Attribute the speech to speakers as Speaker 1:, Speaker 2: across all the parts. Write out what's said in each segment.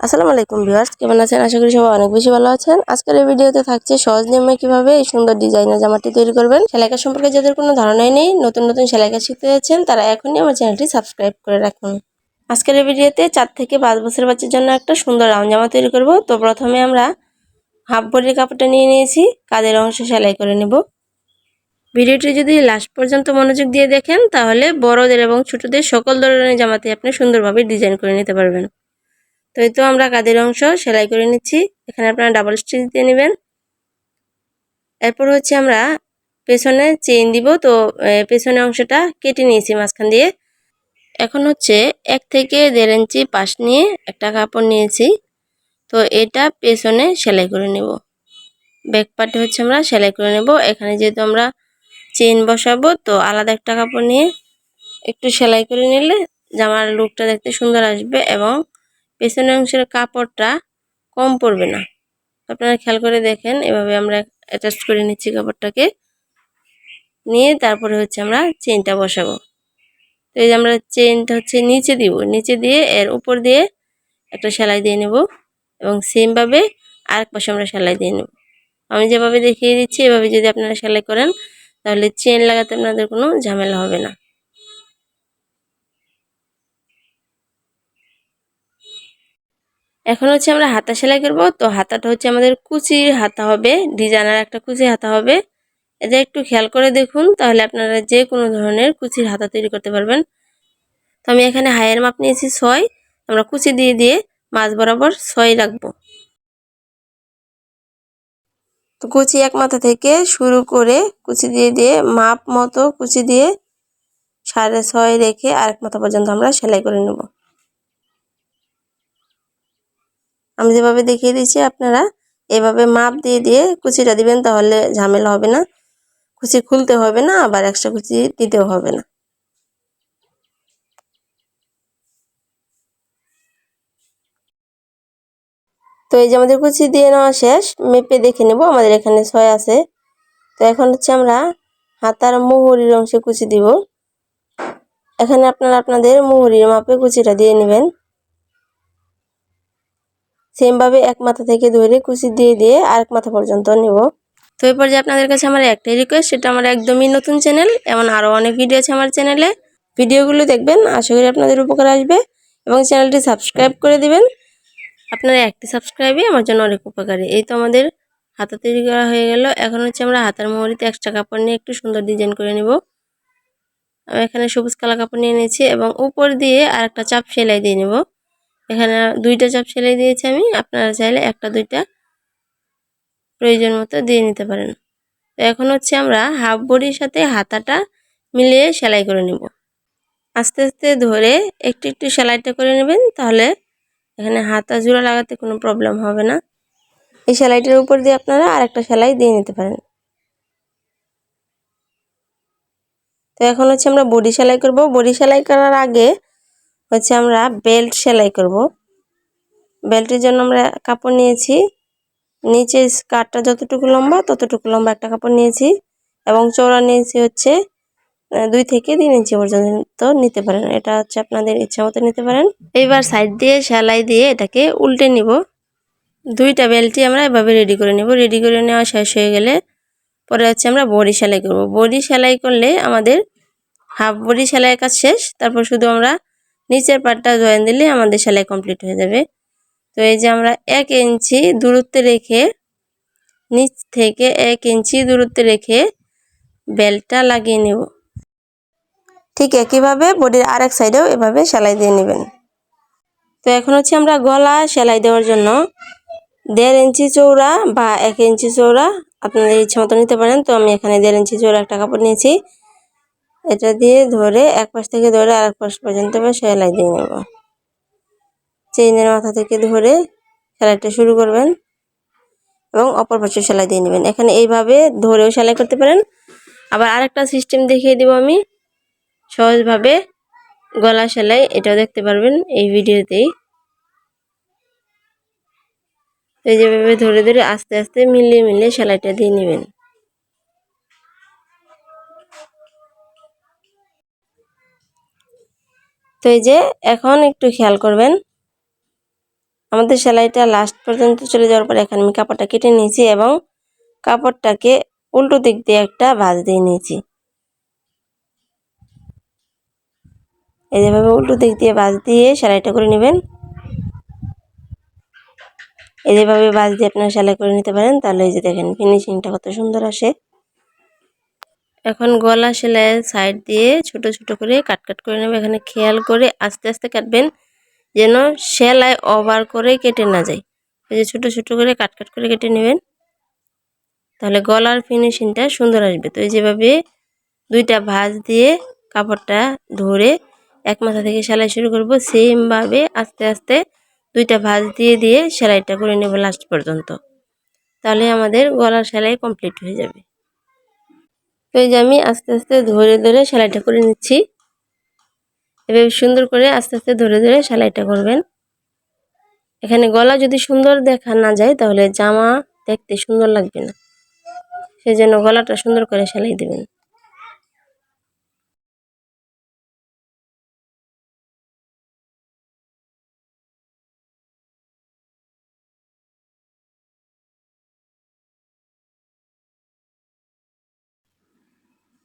Speaker 1: আসসালামু আলাইকুম ভিউয়ার্স, কেমন আছেন? আশা করি সবাই অনেক বেশি ভালো আছেন। আজকের এই ভিডিওতে থাকছে সহজ নিয়মে কিভাবে এই সুন্দর ডিজাইনের জামাটি তৈরি করবেন। সেলাই কাজ সম্পর্কে যাদের কোনো ধারণাই নেই, নতুন নতুন সেলাই কাজ শিখতে যাচ্ছেন, তারা এখনই আমার চ্যানেলটি সাবস্ক্রাইব করে রাখুন। আজকের এই ভিডিওতে 4 থেকে 5 বছরের বাচ্চার জন্য একটা সুন্দর রাউন্ড জামা তৈরি করব। তো প্রথমে আমরা হাফ বডির কাপড়টা নিয়ে নিয়েছি, কাঁধের অংশ সেলাই করে নেব। ভিডিওটি যদি লাস্ট পর্যন্ত মনোযোগ দিয়ে দেখেন তাহলে বড়দের এবং ছোটদের সকল ধরনের জামাতে আপনি সুন্দরভাবে ডিজাইন করে নিতে পারবেন। তো এই তো আমরা কাঁধের অংশ সেলাই করে নিচ্ছি। এখানে আপনারা ডাবল স্টিচ দিয়ে নেবেন। এরপর হচ্ছে আমরা পেছনে চেইন দিব। তো পেছনের অংশটা কেটে নিয়েছি মাঝখান দিয়ে। এখন হচ্ছে 1 থেকে 1.5 ইঞ্চি পাশ নিয়ে একটা কাপড় নিয়েছি। তো এটা পেছনে সেলাই করে নেব। ব্যাক পার্টে হচ্ছে আমরা সেলাই করে নেব। এখানে যেহেতু আমরা চেইন বসাবো তো আলাদা একটা কাপড় নিয়ে একটু সেলাই করে নিলে জামার লুকটা দেখতে সুন্দর আসবে এবং পেছনের অংশের কাপড়টা কম পড়বে না। আপনারা খেয়াল করে দেখেন, এভাবে আমরা অ্যাটাচ করে নিচ্ছি কাপড়টাকে নিয়ে। তারপরে হচ্ছে আমরা চেইনটা বসাবো। তো এই যে আমরা চেইনটা হচ্ছে নিচে দিব, নিচে দিয়ে এর উপর দিয়ে একটা সেলাই দিয়ে নেব এবং সেমভাবে আরেক পাশে আমরা সেলাই দিয়ে নেব। আমি যেভাবে দেখিয়ে দিচ্ছি এভাবে যদি আপনারা সেলাই করেন তাহলে চেইন লাগাতে আপনাদের কোনো ঝামেলা হবে না। এখন হচ্ছে আমরা হাতা সেলাই করব। তো হাতাটা হচ্ছে আমাদের কুচির হাতা হবে, ডিজাইনার একটা কুচির হাতা হবে। এটা একটু খেয়াল করে দেখুন, তাহলে আপনারা যে কোনো ধরনের কুচির হাতা তৈরি করতে পারবেন। তো আমি এখানে হাইয়ের মাপ নিয়েছি 6। আমরা কুচি দিয়ে দিয়ে মাঝ বরাবর 6 রাখবো। তো কুচি এক মাথা থেকে শুরু করে কুচি দিয়ে দিয়ে মাপ মতো কুচি দিয়ে 6.5 রেখে আরেক মাথা পর্যন্ত আমরা সেলাই করে নেব। আমি যেভাবে দেখিয়ে দিচ্ছি আপনারা এভাবে মাপ দিয়ে দিয়ে কুচিটা দিবেন, তাহলে ঝামেলা হবে না। কুচি খুলতে হবে না, আবার এক্সট্রা কুচি দিতেও হবে না। তো এই যে আমাদের কুচি দিয়ে নেওয়া শেষ, মেপে দেখে নেব। আমাদের এখানে 6 আছে। তো এখন হচ্ছে আমরা হাতার মুহুরির অংশে কুচি দিব। এখানে আপনারা আপনাদের মুহুরির মাপে কুচিটা দিয়ে নেবেন। সেম ভাবে এক মাথা থেকে ধরে কুচি দিয়ে দিয়ে আরেক মাথা পর্যন্ত নেব। তো এই পর্যায়ে আপনাদের কাছে আমার একটাই রিকোয়েস্ট, সেটা আমার একদমই নতুন চ্যানেল, এমন আরও অনেক ভিডিও আছে আমার চ্যানেলে। ভিডিওগুলো দেখবেন, আশা করি আপনাদের উপকার আসবে এবং চ্যানেলটি সাবস্ক্রাইব করে দিবেন। আপনার একটি সাবস্ক্রাইবই আমার জন্য অনেক উপকারী। এই তো আমাদের হাতা তৈরি করা হয়ে গেল। এখন হচ্ছে আমরা হাতার মুহুরিতে এক্সট্রা কাপড় নিয়ে একটু সুন্দর ডিজাইন করে নেব। আমি এখানে সবুজ কালার কাপড় নিয়ে নিয়েছি এবং উপর দিয়ে আরেকটা চাপ সেলাই দিয়ে নেব। এখানে 2টা চাপ সেলাই দিয়েছি আমি, আপনারা চাইলে 1টা 2টা প্রয়োজন মতো দিয়ে নিতে পারেন। তো এখন হচ্ছে আমরা হাফ বডির সাথে হাতাটা মিলিয়ে সেলাই করে নেব। আস্তে আস্তে ধরে একটু একটু সেলাইটা করে নেবেন, তাহলে এখানে হাতা জোড়া লাগাতে কোনো প্রবলেম হবে না। এই সেলাইটার উপর দিয়ে আপনারা আরেকটা সেলাই দিয়ে নিতে পারেন। তো এখন হচ্ছে আমরা বডি সেলাই করব। বডি সেলাই করার আগে হচ্ছে আমরা বেল্ট সেলাই করব। বেল্টের জন্য আমরা কাপড় নিয়েছি, নিচে স্কার্টটা যতটুকু লম্বা ততটুকু লম্বা একটা কাপড় নিয়েছি এবং চওড়া নিয়েছি হচ্ছে 2 থেকে 3 ইঞ্চি পর্যন্ত নিতে পারেন। এটা হচ্ছে আপনাদের ইচ্ছা মতো নিতে পারেন। এইবার সাইড দিয়ে সেলাই দিয়ে এটাকে উল্টে নিব। 2টা বেল্টই আমরা এভাবে রেডি করে নেব। রেডি করে নেওয়া শেষ হয়ে গেলে পরে হচ্ছে আমরা বডি সেলাই করব। বডি সেলাই করলে আমাদের হাফ বডি সেলাইয়ের কাজ শেষ। তারপর শুধু আমরা নিচের পার্টটা জয়েন দিলে আমাদের সেলাই কমপ্লিট হয়ে যাবে। তো এই যে আমরা 1 ইঞ্চি দূরত্বে রেখে, নিচ থেকে 1 ইঞ্চি দূরত্বে রেখে বেল্টটা লাগিয়ে নেব। ঠিক একইভাবে বডির আরেক সাইডেও এভাবে সেলাই দিয়ে নেবেন। তো এখন হচ্ছে আমরা গলা সেলাই দেওয়ার জন্য 1.5 ইঞ্চি চওড়া বা 1 ইঞ্চি চওড়া আপনাদের ইচ্ছা মতো নিতে পারেন। তো আমি এখানে 1.5 ইঞ্চি চওড়া একটা কাপড় নিয়েছি। এটা দিয়ে ধরে এক পাশ থেকে ধরে আরেক পাশ পর্যন্ত সেলাই দিয়ে নেব। চেইনের মাথা থেকে ধরে সেলাইটা শুরু করবেন এবং অপর পাশে সেলাই দিয়ে নেবেন। এখানে এইভাবে ধরেও সেলাই করতে পারেন। আবার আরেকটা সিস্টেম দেখিয়ে দিব আমি সহজভাবে গলা সেলাই, এটাও দেখতে পারবেন এই ভিডিওতেই। এই যেভাবে ধরে ধরে আস্তে আস্তে মিলিয়ে মিলিয়ে সেলাইটা দিয়ে নেবেন। তো এই যে এখন একটু খেয়াল করবেন, আমাদের সেলাইটা লাস্ট পর্যন্ত চলে যাওয়ার পর এখানে আমি কাপড়টা কেটে নিয়েছি এবং কাপড়টাকে উল্টো দিক দিয়ে একটা ভাঁজ দিয়ে নিয়েছি। এইভাবে উল্টো দিক দিয়ে ভাঁজ দিয়ে সেলাইটা করে নেবেন। এইভাবে ভাঁজ দিয়ে আপনারা সেলাই করে নিতে পারেন, তাহলে এই যে দেখেন ফিনিশিংটা কত সুন্দর আসে। এখন গলা সেলাইয়ের সাইড দিয়ে ছোট ছোট করে কাট করে নেবেন। এখানে খেয়াল করে আস্তে আস্তে কাটবেন যেন সেলাই ওভার করে কেটে না যায়। এই যে ছোট ছোট করে কাট করে কেটে নেবেন, তাহলে গলার ফিনিশিংটা সুন্দর আসবে। তো এই যেভাবে দুইটা ভাঁজ দিয়ে কাপড়টা ধরে এক মাথা থেকে সেলাই শুরু করব, সেমভাবে আস্তে আস্তে দুইটা ভাঁজ দিয়ে দিয়ে সেলাইটা করে নেব লাস্ট পর্যন্ত, তাহলে আমাদের গলার সেলাই কমপ্লিট হয়ে যাবে। তো এই যে আমি আস্তে আস্তে ধরে ধরে সেলাইটা করে নিচ্ছি। এভাবে সুন্দর করে আস্তে আস্তে ধরে ধরে সেলাইটা করবেন। এখানে গলা যদি সুন্দর দেখা না যায় তাহলে জামা দেখতে সুন্দর লাগবে না, সেজন্য গলাটা সুন্দর করে সেলাই দিবেন।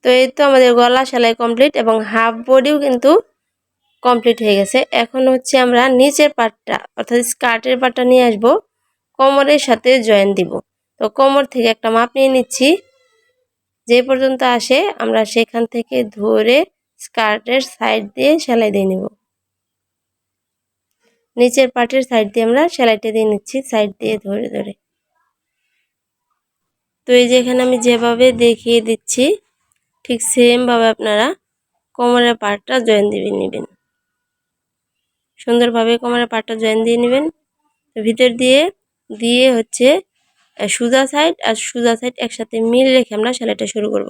Speaker 1: তো এই তো আমাদের গলা সেলাই কমপ্লিট এবং হাফ বডিও কিন্তু কমপ্লিট হয়ে গেছে। এখন হচ্ছে আমরা নিচের পার্টটা অর্থাৎ স্কার্টের পার্টটা নিয়ে আসব, কোমরের সাথে জয়েন দিব। তো কোমর থেকে একটা মাপ নিয়ে নিচ্ছি, যে পর্যন্ত আসে আমরা সেখান থেকে ধরে স্কার্টের সাইড দিয়ে সেলাই দিয়ে নিব। নিচের পার্টের সাইড দিয়ে আমরা সেলাইটা দিয়ে নিচ্ছি, সাইড দিয়ে ধরে ধরে। তো এই যে এখানে আমি যেভাবে দেখিয়ে দিচ্ছি ঠিক সেমভাবে আপনারা কোমরের পার্টটা জয়েন দিয়ে নেবেন। সুন্দরভাবে কোমরের পার্টটা জয়েন দিয়ে নেবেন। ভিতর দিয়ে দিয়ে হচ্ছে সোজা সাইড আর সোজা সাইড একসাথে মিল রেখে আমরা সেলাইটা শুরু করব।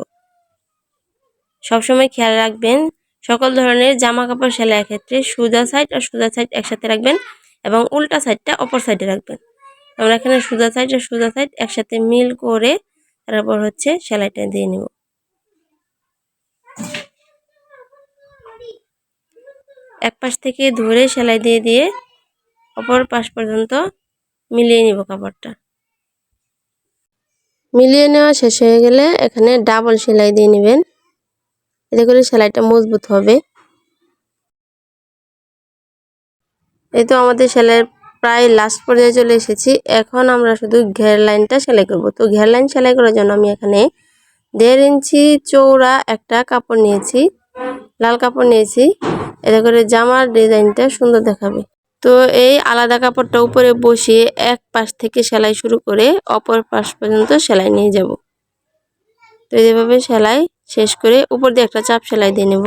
Speaker 1: সবসময় খেয়াল রাখবেন সকল ধরনের জামা কাপড় সেলাইয়ের ক্ষেত্রে সোজা সাইড আর সোজা সাইড একসাথে রাখবেন এবং উল্টা সাইডটা অপর সাইডে রাখবেন। আমরা এখানে সোজা সাইড আর সোজা সাইড একসাথে মিল করে তারপর হচ্ছে সেলাইটা দিয়ে নিব। এক পাশ থেকে ধরে সেলাই দিয়ে দিয়ে অপর পাশ পর্যন্ত মিলিয়ে নিব কাপড়টা। মিলিয়ে নেওয়া শেষ হয়ে গেলে এখানে ডাবল সেলাই দিয়ে নেবেন, এতে করে সেলাইটা মজবুত হবে। এই তো আমাদের সেলাইয়ের প্রায় লাস্ট পর্যায়ে চলে এসেছি। এখন আমরা শুধু ঘের লাইনটা সেলাই করব। তো ঘের লাইন সেলাই করার জন্য আমি এখানে 1.5 ইঞ্চি চৌড়া একটা কাপড় নিয়েছি, লাল কাপড় নিয়েছি, এতে করে জামার ডিজাইনটা সুন্দর দেখাবে। তো এই আলাদা কাপড়টা উপরে বসিয়ে এক পাশ থেকে সেলাই শুরু করে অপর পাশ পর্যন্ত সেলাই নিয়ে যাব। তো এইভাবে সেলাই শেষ করে উপর দিয়ে একটা চাপ সেলাই দিয়ে নেব।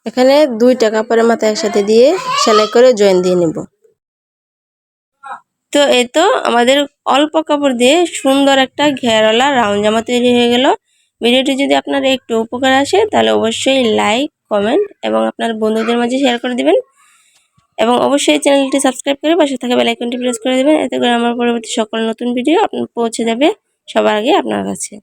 Speaker 1: এখানে দুইটা কাপড়ের মাথা একসাথে দিয়ে সেলাই করে জয়েন দিয়ে নেব। তো এই তো আমাদের অল্প কাপড় দিয়ে সুন্দর একটা ঘেরওয়ালা রাউন্ড জামা তৈরি হয়ে গেল। ভিডিওটি যদি আপনার একটু উপকার আসে তাহলে অবশ্যই লাইক, কমেন্ট এবং আপনার বন্ধুদের মাঝে শেয়ার করে দিবেন এবং অবশ্যই চ্যানেলটি সাবস্ক্রাইব করে পাশে থাকা বেল আইকনটি প্রেস করে দিবেন, এতে করে আমার পরবর্তী সকল নতুন ভিডিও আপনার পৌঁছে যাবে সবার আগে আপনার কাছে।